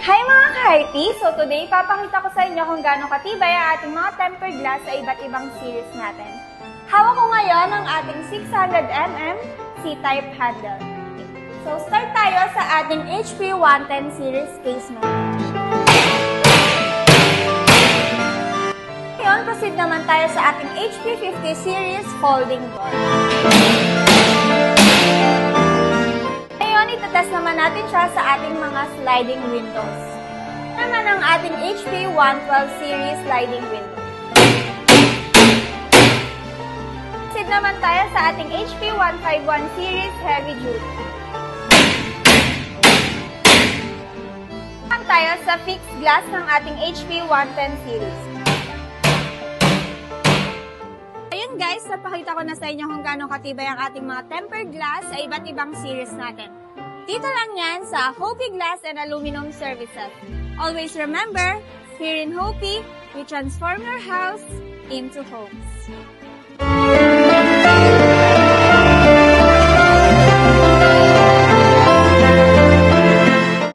Hi mga ka-Hearty! So today, papakita ko sa inyo kung gaano katibay ang ating mga tempered glass sa iba't ibang series natin. Hawak ko ngayon ang ating 600mm C-type handle. So start tayo sa ating HP 110 series case natin. Ngayon, proceed naman tayo sa ating HP 50 series folding door. Itatest naman natin siya sa ating mga sliding windows. Naman ang ating HP 112 series sliding window. Proceed naman tayo sa ating HP 151 series heavy duty. Naman tayo sa fixed glass ng ating HP 110 series. Ayun guys, napakita ko na sa inyo kung gaano katibay ang ating mga tempered glass sa iba't ibang series natin. Dito lang yan sa Hopi Glass and Aluminum Services. Always remember, here in Hopi, we transform your house into homes.